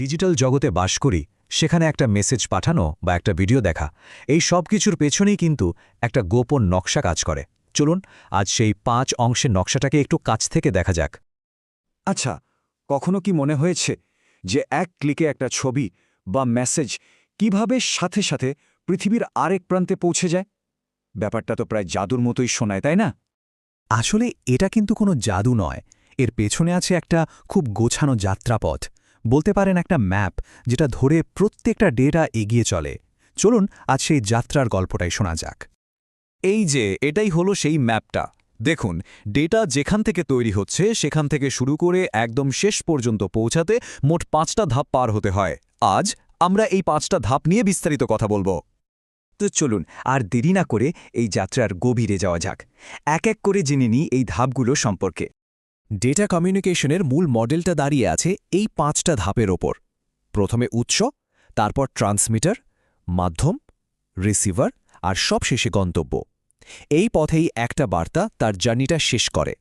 Digital জগতে বাস করি সেখানে একটা মেসেজ পাঠানো বা একটা ভিডিও দেখা এই সব কিছুর পেছনেই কিন্তু একটা গোপন নকশা কাজ করে। চলুন আজ সেই 5 অংশের নকশাটাকে একটু কাছ থেকে দেখা যাক। আচ্ছা, কখনো কি মনে হয়েছে যে এক ক্লিকে একটা ছবি বা মেসেজ কিভাবে সাথে সাথে পৃথিবীর আরেক প্রান্তে পৌঁছে যায়? ব্যাপারটা তো প্রায় জাদুর মতোই শোনায়, তাই না? আসলে এটা কিন্তু কোনো জাদু নয়, এর পেছনে আছে একটা খুব গোছানো যাত্রাপথ, বলতে পারেন একটা ম্যাপ, যেটা ধরে প্রত্যেকটা ডেটা এগিয়ে চলে। চলুন আজ সেই যাত্রার গল্পটাই শোনা যাক। এই যে এটাই হলো সেই ম্যাপটা। দেখুন, ডেটা যেখান থেকে তৈরি হচ্ছে সেখান থেকে শুরু করে একদম শেষ পর্যন্ত পৌঁছাতে মোট 5টা ধাপ পার হতে হয়। আজ আমরা এই 5টা ধাপ নিয়ে বিস্তারিত কথা বলবো। তো চলুন আর দেরি না করে এই যাত্রার গভীরে যাওয়া যাক, এক এক করে জেনে নিই এই ধাপগুলো সম্পর্কে। ডেটা কমিউনিকেশনের মূল মডেলটা দাঁড়িয়ে আছে এই 5টা ধাপের ওপর। প্রথমে উৎস, তারপর ট্রান্সমিটার, মাধ্যম, রিসিভার আর সবশেষে গন্তব্য। এই পথেই একটা বার্তা তার জার্নিটা শেষ করে।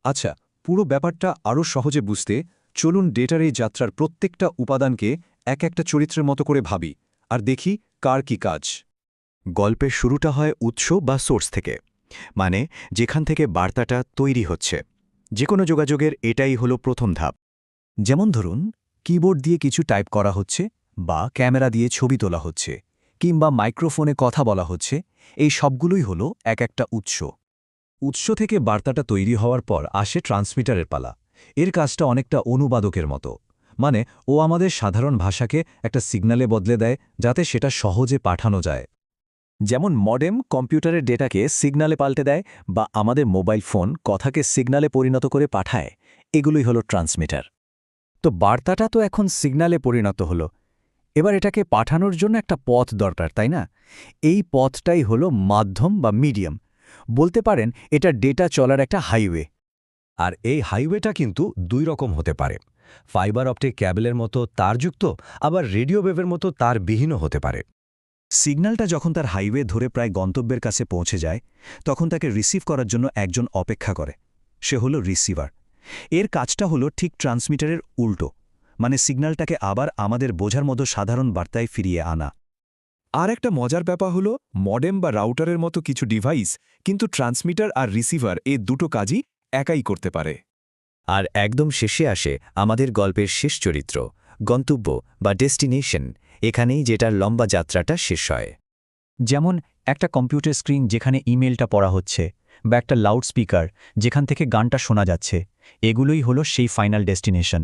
আচ্ছা, পুরো ব্যাপারটা আরও সহজে বুঝতে চলুন ডেটার এই যাত্রার প্রত্যেকটা উপাদানকে এক একটা চরিত্রের মতো করে ভাবি আর দেখি কার কি কাজ। গল্পের শুরুটা হয় উৎস বা সোর্স থেকে, মানে যেখান থেকে বার্তাটা তৈরি হচ্ছে। যে কোনো যোগাযোগের এটাই হলো প্রথম ধাপ। যেমন ধরুন, কিবোর্ড দিয়ে কিছু টাইপ করা হচ্ছে, বা ক্যামেরা দিয়ে ছবি তোলা হচ্ছে, কিংবা মাইক্রোফোনে কথা বলা হচ্ছে, এই সবগুলোই হলো এক একটা উৎস। উৎস থেকে বার্তাটা তৈরি হওয়ার পর আসে ট্রান্সমিটারের পালা। এর কাজটা অনেকটা অনুবাদকের মতো, মানে ও আমাদের সাধারণ ভাষাকে একটা সিগন্যালে বদলে দেয় যাতে সেটা সহজে পাঠানো যায়। যেমন মডেম কম্পিউটারের ডেটাকে সিগন্যালে পাল্টে দেয়, বা আমাদের মোবাইল ফোন কথাকে সিগন্যালে পরিণত করে পাঠায়। এগুলোই হলো ট্রান্সমিটার। তো বার্তাটা তো এখন সিগন্যালে পরিণত হলো, এবার এটাকে পাঠানোর জন্য একটা পথ দরকার, তাই না? এই পথটাই হলো মাধ্যম বা মিডিয়াম। বলতে পারেন এটা ডেটা চলার একটা হাইওয়ে। আর এই হাইওয়েটা কিন্তু 2 রকম হতে পারে। ফাইবার অপটিক ক্যাবেলের মতো তারযুক্ত, আবার রেডিও ওয়েভের মতো তারবিহীনও হতে পারে। সিগন্যালটা যখন তার হাইওয়ে ধরে প্রায় গন্তব্যের কাছে পৌঁছে যায়, তখন তাকে রিসিভ করার জন্য একজন অপেক্ষা করে। সে হলো রিসিভার। এর কাজটা হলো ঠিক ট্রান্সমিটারের উল্টো, মানে সিগন্যালটাকে আবার আমাদের বোঝার মতো সাধারণ বার্তায় ফিরিয়ে আনা। আর একটা মজার ব্যাপার হলো মডেম বা রাউটারের মতো কিছু ডিভাইস কিন্তু ট্রান্সমিটার আর রিসিভার এই দুটো কাজই একাই করতে পারে। আর একদম শেষে আসে আমাদের গল্পের শেষ চরিত্র, গন্তব্য বা ডেস্টিনেশন। এখানেই যেটার লম্বা যাত্রাটা শেষ হয়। যেমন একটা কম্পিউটার স্ক্রিন যেখানে ইমেলটা পড়া হচ্ছে, বা একটা লাউডস্পিকার যেখান থেকে গানটা শোনা যাচ্ছে, এগুলোই হলো সেই ফাইনাল ডেস্টিনেশন।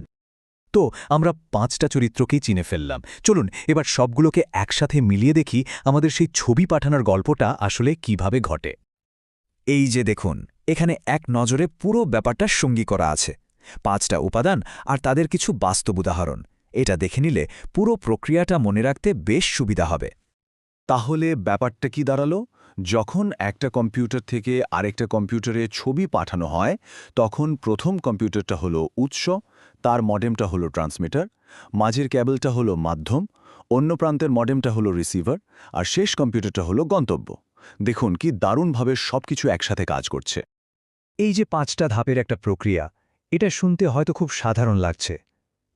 তো আমরা 5টা চরিত্রকেই চিনে ফেললাম। চলুন এবার সবগুলোকে একসাথে মিলিয়ে দেখি আমাদের সেই ছবি পাঠানোর গল্পটা আসলে কিভাবে ঘটে। এই যে দেখুন, এখানে এক নজরে পুরো ব্যাপারটা সঙ্গী করা আছে। 5টা উপাদান আর তাদের কিছু বাস্তব উদাহরণ। এটা দেখে নিলে পুরো প্রক্রিয়াটা মনে রাখতে বেশ সুবিধা হবে। তাহলে ব্যাপারটা কি দাঁড়ালো? যখন একটা কম্পিউটার থেকে আরেকটা কম্পিউটারে ছবি পাঠানো হয়, তখন প্রথম কম্পিউটারটা হলো উৎস, তার মডেমটা হলো ট্রান্সমিটার, মাঝের ক্যাবেলটা হলো মাধ্যম, অন্য প্রান্তের মডেমটা হলো রিসিভার, আর শেষ কম্পিউটারটা হলো গন্তব্য। দেখুন কি দারুণভাবে সবকিছু একসাথে কাজ করছে। এই যে 5টা ধাপের একটা প্রক্রিয়া, এটা শুনতে হয়তো খুব সাধারণ লাগছে,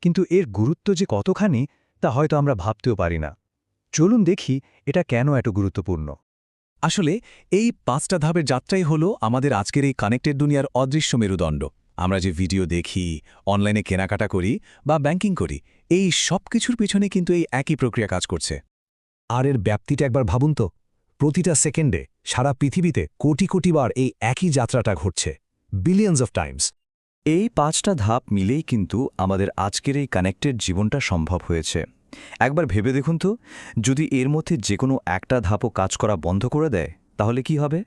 কিন্তু এর গুরুত্ব যে কতখানি তা হয়তো আমরা ভাবতেও পারি না। চলুন দেখি এটা কেন এত গুরুত্বপূর্ণ। আসলে এই 5টা ধাপের যাত্রাই হলো আমাদের আজকের এই কানেক্টেড দুনিয়ার অদৃশ্য মেরুদণ্ড। আমরা যে ভিডিও দেখি, অনলাইনে কেনাকাটা করি বা ব্যাংকিং করি, এই সব কিছুর পিছনে কিন্তু এই একই প্রক্রিয়া কাজ করছে। আর এর ব্যাপ্তিটা একবার ভাবুন তো, প্রতিটা সেকেন্ডে সারা পৃথিবীতে কোটি কোটি বার এই একই যাত্রাটা ঘটছে, বিলিয়নস অফ টাইমস। এই 5টা ধাপ মিলেই কিন্তু আমাদের আজকের এই কানেক্টেড জীবনটা সম্ভব হয়েছে। একবার ভেবে দেখুন তো, যদি এর মধ্যে যে কোনো একটা ধাপও কাজ করা বন্ধ করে দেয়, তাহলে কি হবে?